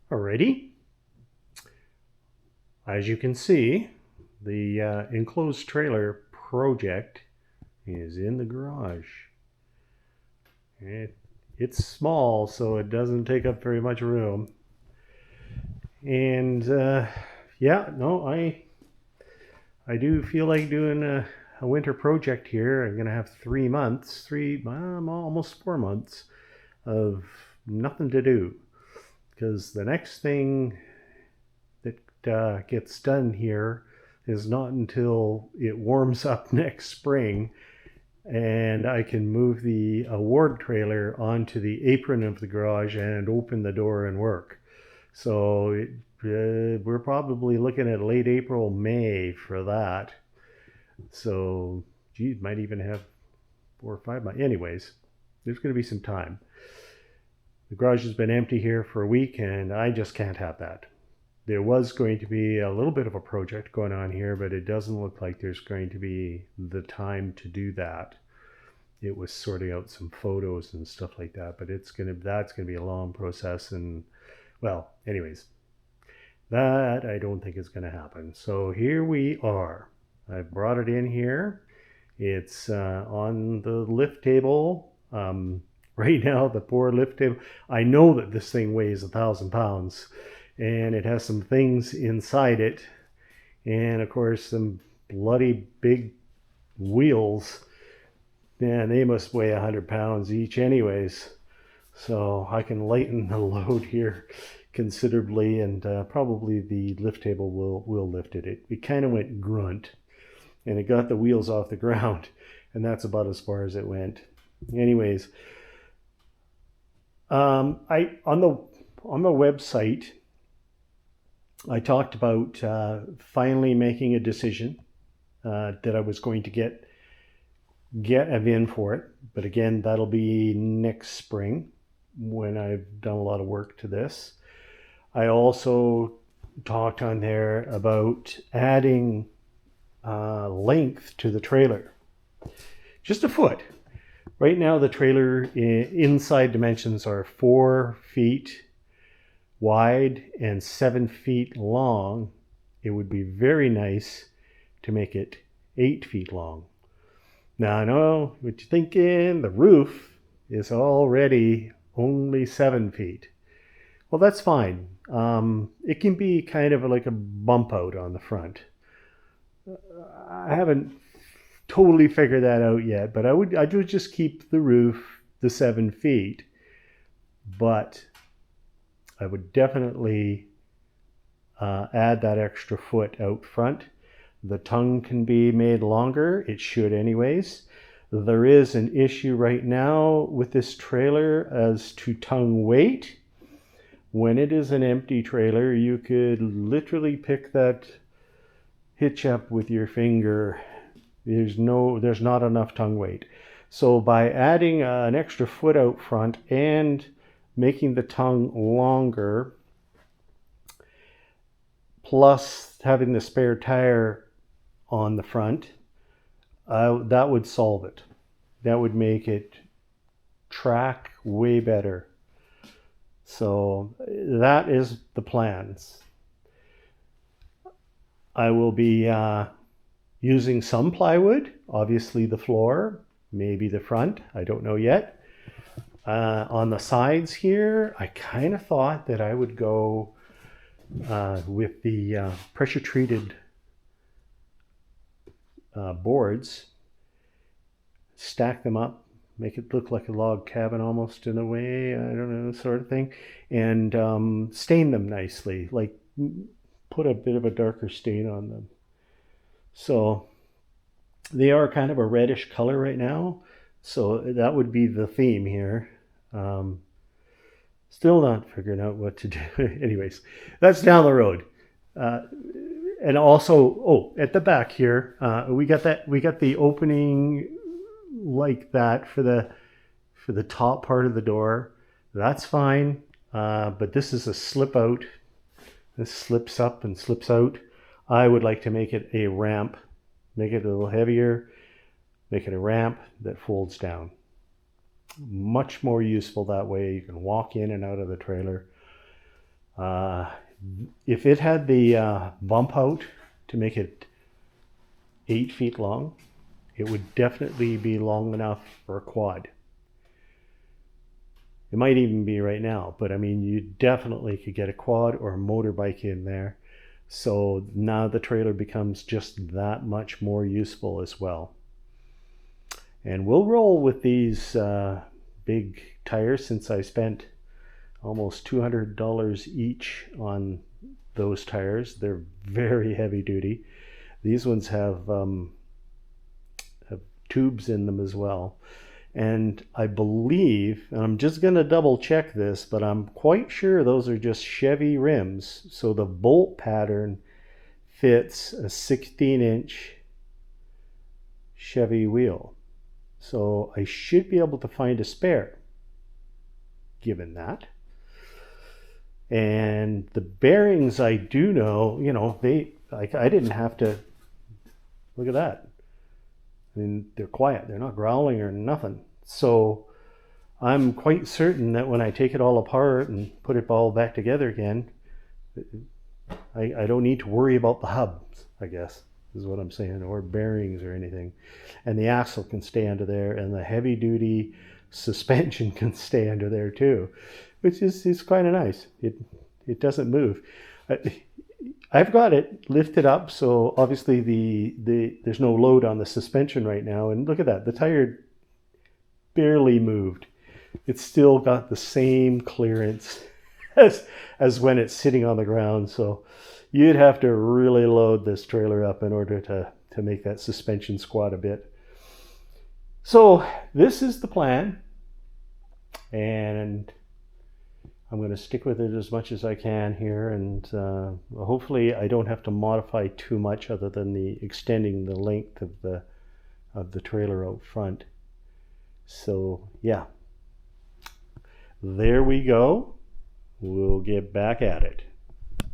Alrighty. As you can see, the enclosed trailer project is in the garage. It's small, so it doesn't take up very much room. And yeah, no, I do feel like doing a winter project here. I'm gonna have 3 months, almost 4 months of nothing to do, because the next thing that gets done here is not until it warms up next spring and I can move the award trailer onto the apron of the garage and open the door and work. So we're probably looking at late April, May for that. So, geez, might even have 4 or 5 months. Anyways, there's going to be some time. The garage has been empty here for a week, and I just can't have that. There was going to be a little bit of a project going on here, but it doesn't look like there's going to be the time to do that. It was sorting out some photos and stuff like that, but that's gonna be a long process. And well, anyways, that I don't think is gonna happen. So here we are. I've brought it in here. It's on the lift table. Right now, the poor lift table. I know that this thing weighs 1,000 pounds, and it has some things inside it, and of course some bloody big wheels. Man, they must weigh 100 pounds each, anyways. So I can lighten the load here considerably, and probably the lift table will lift it. It kind of went grunt, and it got the wheels off the ground, and that's about as far as it went. Anyways, I on the website I talked about finally making a decision that I was going to get a VIN for it. But again, that'll be next spring when I've done a lot of work to this. I also talked on there about adding length to the trailer. Just a foot. Right now the trailer inside dimensions are 4 feet wide and 7 feet long. It would be very nice to make it 8 feet long. Now I know what you're thinking, the roof is already only 7 feet. Well, that's fine. It can be kind of like a bump out on the front. I haven't totally figured that out yet, but I would just keep the roof the 7 feet, but I would definitely add that extra foot out front. The tongue can be made longer. It should anyways. There is an issue right now with this trailer as to tongue weight. When it is an empty trailer, you could literally pick that hitch up with your finger. There's not enough tongue weight. So by adding an extra foot out front and making the tongue longer, plus having the spare tire on the front, that would solve it. That would make it track way better. So that is the plans. I will be using some plywood, obviously the floor, maybe the front, I don't know yet. On the sides here, I kind of thought that I would go with the pressure treated boards, stack them up, make it look like a log cabin almost in a way, I don't know, sort of thing, and stain them nicely, like put a bit of a darker stain on them. So they are kind of a reddish color right now, so that would be the theme here. Still not figuring out what to do. Anyways, that's down the road. And also, at the back here, we got the opening like that for the top part of the door. That's fine, but this is a slip out. This slips up and slips out. I would like to make it a ramp, make it a little heavier, make it a ramp that folds down. Much more useful that way. You can walk in and out of the trailer. If it had the bump out to make it 8 feet long, it would definitely be long enough for a quad. It might even be right now, but I mean, you definitely could get a quad or a motorbike in there. So now the trailer becomes just that much more useful as well. And we'll roll with these big tires, since I spent almost $200 each on those tires. They're very heavy duty. These ones have tubes in them as well. And I believe, and I'm just going to double check this, but I'm quite sure those are just Chevy rims. So the bolt pattern fits a 16-inch Chevy wheel. So I should be able to find a spare, given that. And the bearings, I do know, they, like, I didn't have to, look at that. I mean, they're quiet. They're not growling or nothing. So I'm quite certain that when I take it all apart and put it all back together again, I don't need to worry about the hubs, I guess, is what I'm saying, or bearings or anything. And the axle can stay under there, and the heavy duty suspension can stay under there too, which is kind of nice. It doesn't move. I've got it lifted up, so obviously there's no load on the suspension right now. And look at that, the tire barely moved. It's still got the same clearance as when it's sitting on the ground. So you'd have to really load this trailer up in order to make that suspension squat a bit. So this is the plan, and I'm going to stick with it as much as I can here, and hopefully I don't have to modify too much other than the extending the length of the trailer out front. So yeah, there we go. We'll get back at it.